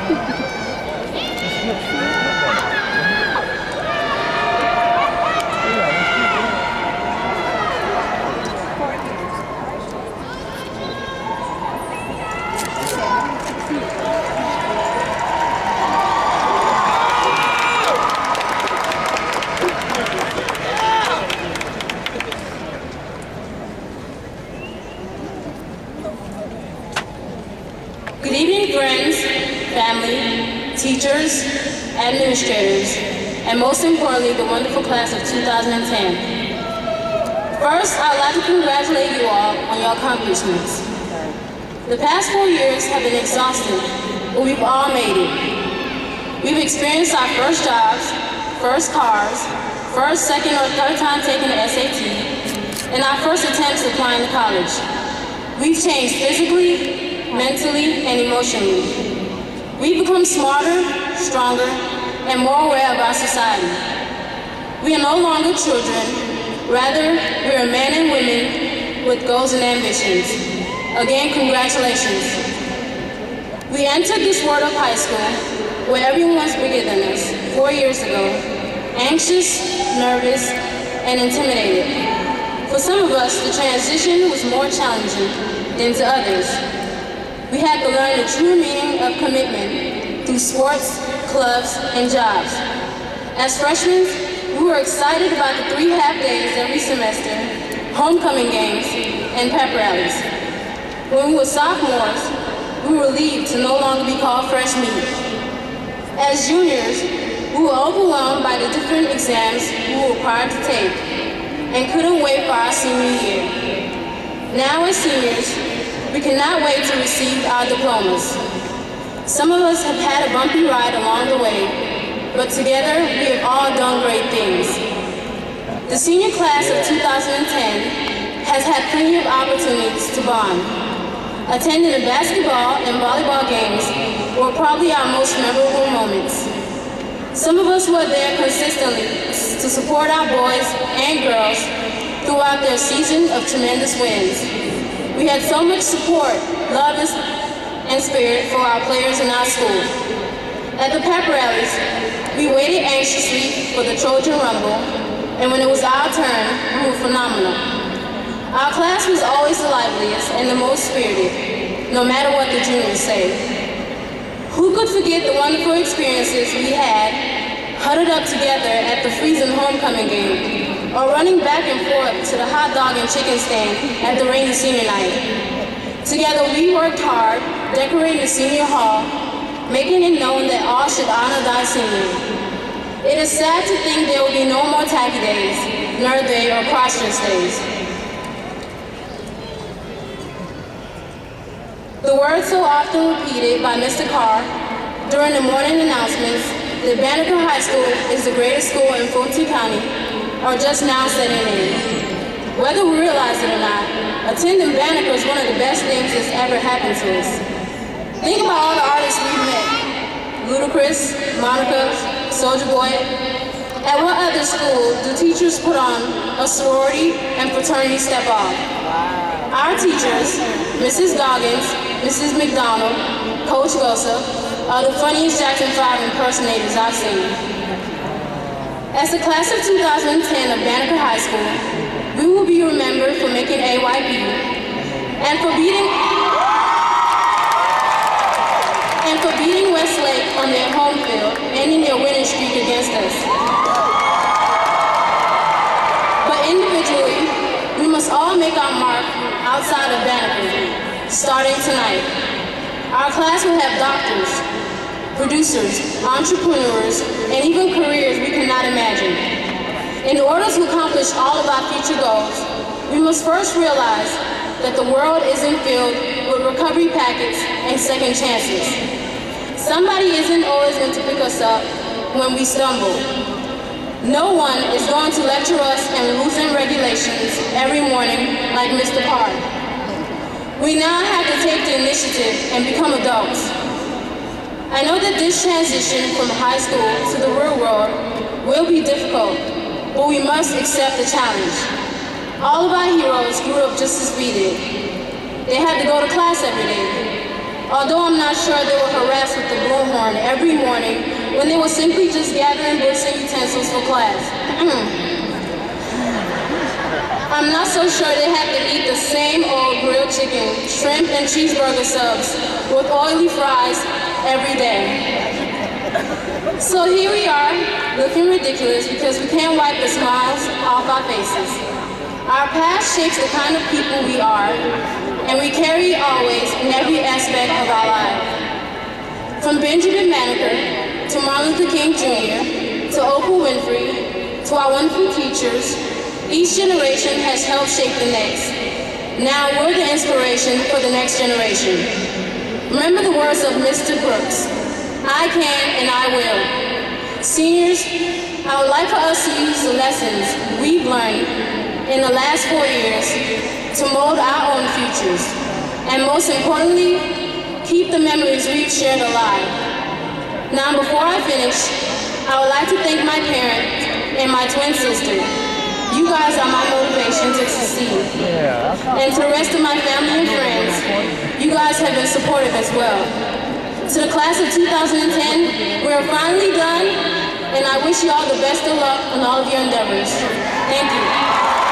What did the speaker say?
Good evening, friends, family, teachers, administrators, and most importantly, the wonderful class of 2010. First, I'd like to congratulate you all on your accomplishments. The past 4 years have been exhausting, but we've all made it. We've experienced our first jobs, first cars, first, second, or third time taking the SAT, and our first attempts applying to college. We've changed physically, mentally, and emotionally. We've become smarter, stronger, and more aware of our society. We are no longer children, rather, we are men and women with goals and ambitions. Again, congratulations. We entered this world of high school where everyone was bigger than us 4 years ago, anxious, nervous, and intimidated. For some of us, the transition was more challenging than to others. We had to learn the true meaning of commitment through sports, clubs, and jobs. As freshmen, we were excited about the 3 half days every semester, homecoming games, and pep rallies. When we were sophomores, we were relieved to no longer be called fresh meat. As juniors, we were overwhelmed by the different exams we were required to take and couldn't wait for our senior year. Now as seniors, we cannot wait to receive our diplomas. Some of us have had a bumpy ride along the way, but together we have all done great things. The senior class of 2010 has had plenty of opportunities to bond. Attending the basketball and volleyball games were probably our most memorable moments. Some of us were there consistently to support our boys and girls throughout their season of tremendous wins. We had so much support, love, and spirit for our players in our school. At the pep rallies, we waited anxiously for the Trojan Rumble, and when it was our turn, we were phenomenal. Our class was always the liveliest and the most spirited, no matter what the juniors say. Who could forget the wonderful experiences we had huddled up together at the freezing homecoming game, or running back and forth to the hot dog and chicken stand at the rainy senior night. Together we worked hard, decorating the senior hall, making it known that all should honor thy senior. It is sad to think there will be no more tacky days, nerd day, or cross-dress days. The words so often repeated by Mr. Carr during the morning announcements that Banneker High School is the greatest school in Fulton County are just now setting in. Whether we realize it or not, attending Banneker is one of the best things that's ever happened to us. Think about all the artists we've met. Ludacris, Monica, Soulja Boy. At what other school do teachers put on a sorority and fraternity step off? Our teachers, Mrs. Goggins, Mrs. McDonald, Coach Gosa, are the funniest Jackson 5 impersonators I've seen. As the class of 2010 of Banneker High School, we will be remembered for making AYP and for beating Westlake on their home field, ending their winning streak against us. But individually, we must all make our mark outside of Banneker, starting tonight. Our class will have doctors, producers, entrepreneurs, and even careers we cannot imagine. In order to accomplish all of our future goals, we must first realize that the world isn't filled with recovery packets and second chances. Somebody isn't always going to pick us up when we stumble. No one is going to lecture us and loosen regulations every morning like Mr. Park. We now have to take the initiative and become adults. I know that this transition from high school to the real world will be difficult, but we must accept the challenge. All of our heroes grew up just as we did. They had to go to class every day. Although I'm not sure they were harassed with the blue horn learn every morning when they were simply just gathering books and utensils for class. I'm not so sure they had to eat the same old grilled chicken, shrimp, and cheeseburger subs with oily fries every day. So here we are, looking ridiculous because we can't wipe the smiles off our faces. Our past shapes the kind of people we are, and we carry it always in every aspect of our life. From Benjamin Banneker, to Martin Luther King Jr., to Oprah Winfrey, to our wonderful teachers, each generation has helped shape the next. Now we're the inspiration for the next generation. Remember the words of Mr. Brooks, I can and I will. Seniors, I would like for us to use the lessons we've learned in the last 4 years to mold our own futures. And most importantly, keep the memories we've shared alive. Now before I finish, I would like to thank my parent and my twin sister. You guys are my motivation to succeed. And to the rest of my family and friends, you guys have been supportive as well. To the class of 2010, we're finally done, and I wish you all the best of luck on all of your endeavors. Thank you.